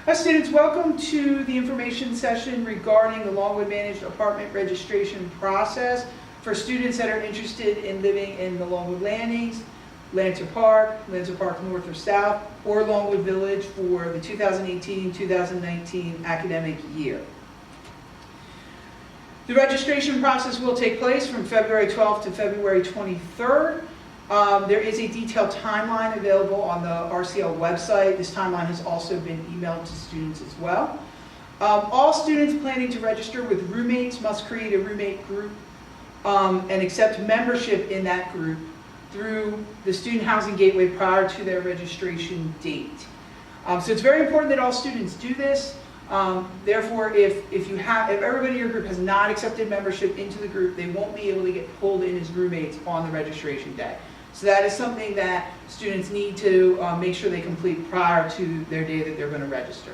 Hi students, welcome to the information session regarding the Longwood Managed Apartment registration process for students that are interested in living in the Longwood Landings, Lancer Park North or South, or Longwood Village for the 2018-2019 academic year. The registration process will take place from February 12th to February 23rd. There is a detailed timeline available on the RCL website. This timeline has also been emailed to students as well. All students planning to register with roommates must create a roommate group and accept membership in that group through the Student Housing Gateway prior to their registration date. So it's very important that all students do this. Therefore, if everybody in your group has not accepted membership into the group, they won't be able to get pulled in as roommates on the registration day. So that is something that students need to make sure they complete prior to their day that they're going to register.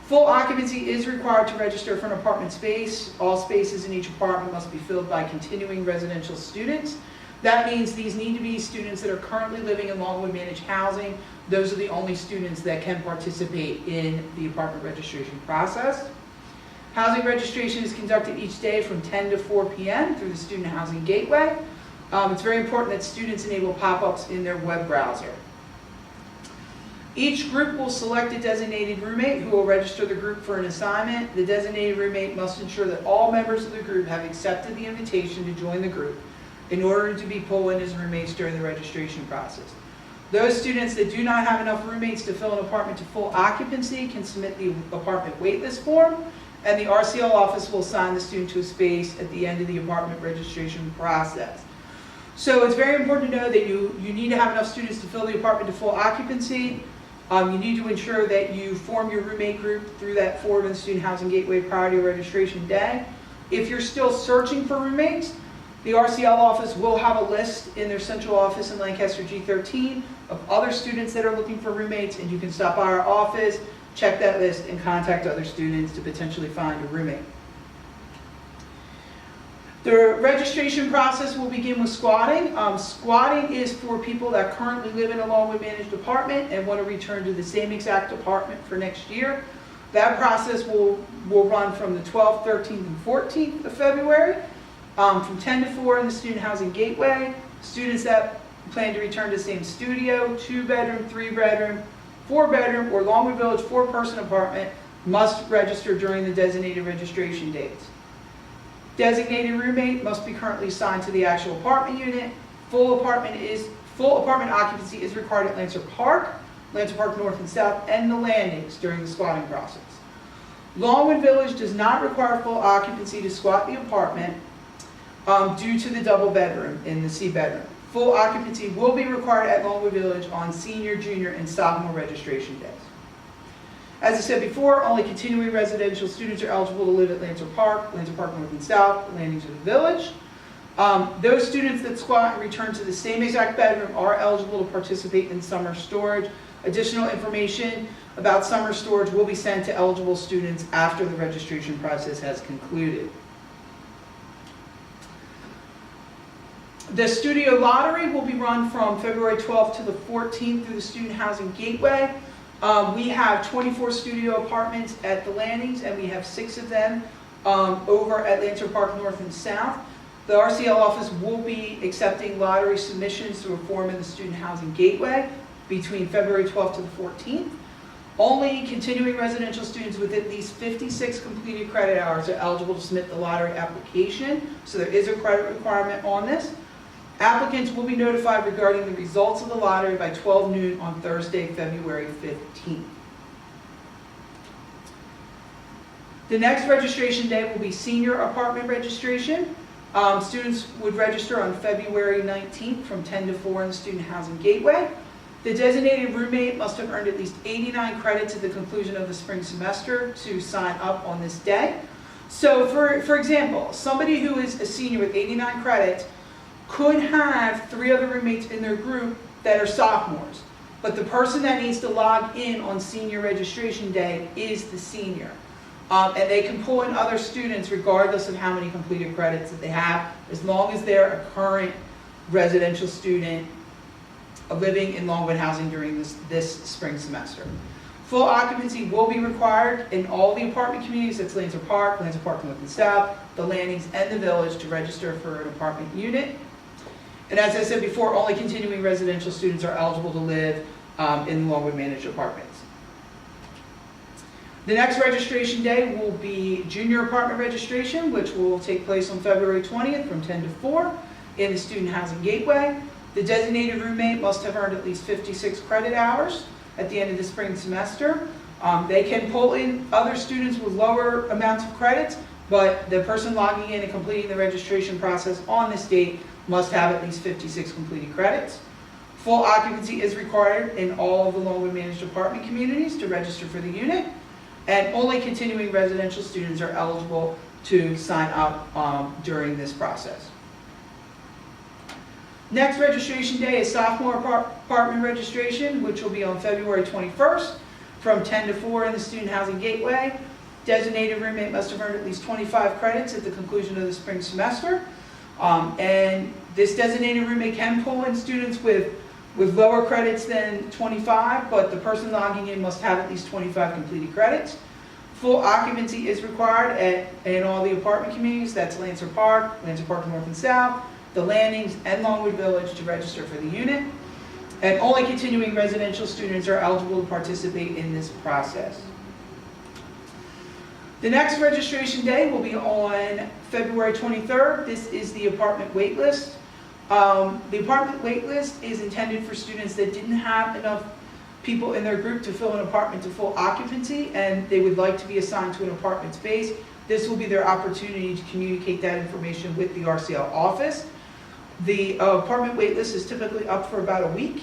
Full occupancy is required to register for an apartment space. All spaces in each apartment must be filled by continuing residential students. That means these need to be students that are currently living in Longwood Managed Housing. Those are the only students that can participate in the apartment registration process. Housing registration is conducted each day from 10 to 4 p.m. through the Student Housing Gateway. It's very important that students enable pop-ups in their web browser. Each group will select a designated roommate who will register the group for an assignment. The designated roommate must ensure that all members of the group have accepted the invitation to join the group in order to be pulled in as roommates during the registration process. Those students that do not have enough roommates to fill an apartment to full occupancy can submit the apartment waitlist form, and the RCL office will assign the student to a space at the end of the apartment registration process. So it's very important to know that you need to have enough students to fill the apartment to full occupancy. You need to ensure that you form your roommate group through that form in the Student Housing Gateway prior to your registration day. If you're still searching for roommates, the RCL office will have a list in their central office in Lancaster G13 of other students that are looking for roommates, and you can stop by our office, check that list, and contact other students to potentially find a roommate. The registration process will begin with squatting. Squatting is for people that currently live in a Longwood Managed apartment and want to return to the same exact apartment for next year. That process will run from the 12th, 13th, and 14th of February, from 10 to 4 in the Student Housing Gateway. Students that plan to return to the same studio, 2-bedroom, 3-bedroom, 4-bedroom, or Longwood Village 4-person apartment must register during the designated registration dates. Designated roommate must be currently assigned to the actual apartment unit. Full apartment occupancy is required at Lancer Park North and South, and the Landings during the squatting process. Longwood Village does not require full occupancy to squat the apartment due to the double bedroom in the C bedroom. Full occupancy will be required at Longwood Village on senior, junior, and sophomore registration days. As I said before, only continuing residential students are eligible to live at Lancer Park North and South, the Landings, of the Village. Those students that squat and return to the same exact bedroom are eligible to participate in summer storage. Additional information about summer storage will be sent to eligible students after the registration process has concluded. The studio lottery will be run from February 12th to the 14th through the Student Housing Gateway. We have 24 studio apartments at the Landings, and we have 6 of them over at Lancer Park North and South. The RCL office will be accepting lottery submissions through a form in the Student Housing Gateway between February 12th to the 14th. Only continuing residential students with at least 56 completed credit hours are eligible to submit the lottery application, so there is a credit requirement on this. Applicants will be notified regarding the results of the lottery by 12 noon on Thursday, February 15th. The next registration day will be senior apartment registration. Students would register on February 19th from 10 to 4 in the Student Housing Gateway. The designated roommate must have earned at least 89 credits at the conclusion of the spring semester to sign up on this day. So for example, somebody who is a senior with 89 credits could have 3 other roommates in their group that are sophomores, but the person that needs to log in on senior registration day is the senior. And they can pull in other students regardless of how many completed credits that they have, as long as they're a current residential student living in Longwood housing during this spring semester. Full occupancy will be required in all the apartment communities, that's Lancer Park North and South, the Landings, and the Village to register for an apartment unit. And as I said before, only continuing residential students are eligible to live in Longwood managed apartments. The next registration day will be junior apartment registration, which will take place on February 20th from 10 to 4 in the Student Housing Gateway. The designated roommate must have earned at least 56 credit hours at the end of the spring semester. They can pull in other students with lower amounts of credits, but the person logging in and completing the registration process on this date must have at least 56 completed credits. Full occupancy is required in all of the Longwood managed apartment communities to register for the unit, and only continuing residential students are eligible to sign up during this process. Next registration day is sophomore apartment registration, which will be on February 21st from 10 to 4 in the Student Housing Gateway. Designated roommate must have earned at least 25 credits at the conclusion of the spring semester. And this designated roommate can pull in students with lower credits than 25, but the person logging in must have at least 25 completed credits. Full occupancy is required in all the apartment communities, that's Lancer Park North and South, the Landings, and Longwood Village to register for the unit. And only continuing residential students are eligible to participate in this process. The next registration day will be on February 23rd. This is the apartment wait list. The apartment wait list is intended for students that didn't have enough people in their group to fill an apartment to full occupancy, and they would like to be assigned to an apartment space. This will be their opportunity to communicate that information with the RCL office. The apartment wait list is typically up for about a week.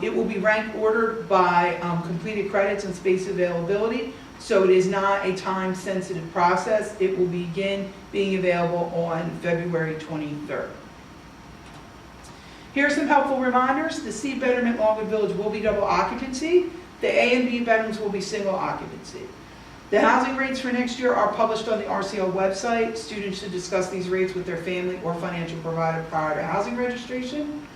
It will be rank ordered by completed credits and space availability, so it is not a time-sensitive process. It will begin being available on February 23rd. Here are some helpful reminders. The C bedroom at Longwood Village will be double occupancy. The A and B bedrooms will be single occupancy. The housing rates for next year are published on the RCL website. Students should discuss these rates with their family or financial provider prior to housing registration.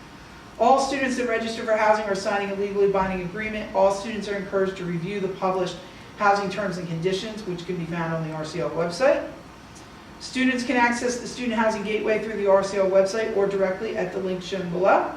All students that register for housing are signing a legally binding agreement. All students are encouraged to review the published housing terms and conditions, which can be found on the RCL website. Students can access the Student Housing Gateway through the RCL website or directly at the link shown below.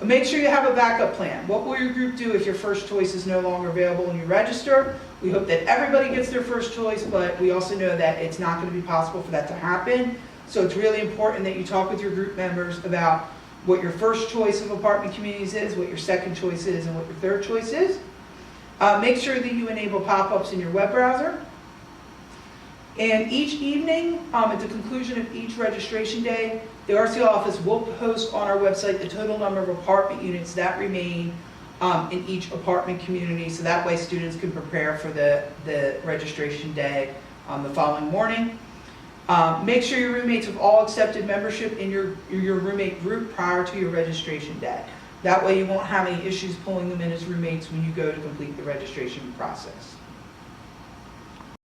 Make sure you have a backup plan. What will your group do if your first choice is no longer available when you register? We hope that everybody gets their first choice, but we also know that it's not going to be possible for that to happen. So it's really important that you talk with your group members about what your first choice of apartment communities is, what your second choice is, and what your third choice is. Make sure that you enable pop-ups in your web browser. And each evening, at the conclusion of each registration day, the RCL office will post on our website the total number of apartment units that remain in each apartment community, so that way students can prepare for the registration day the following morning. Make sure your roommates have all accepted membership in your roommate group prior to your registration day. That way you won't have any issues pulling them in as roommates when you go to complete the registration process.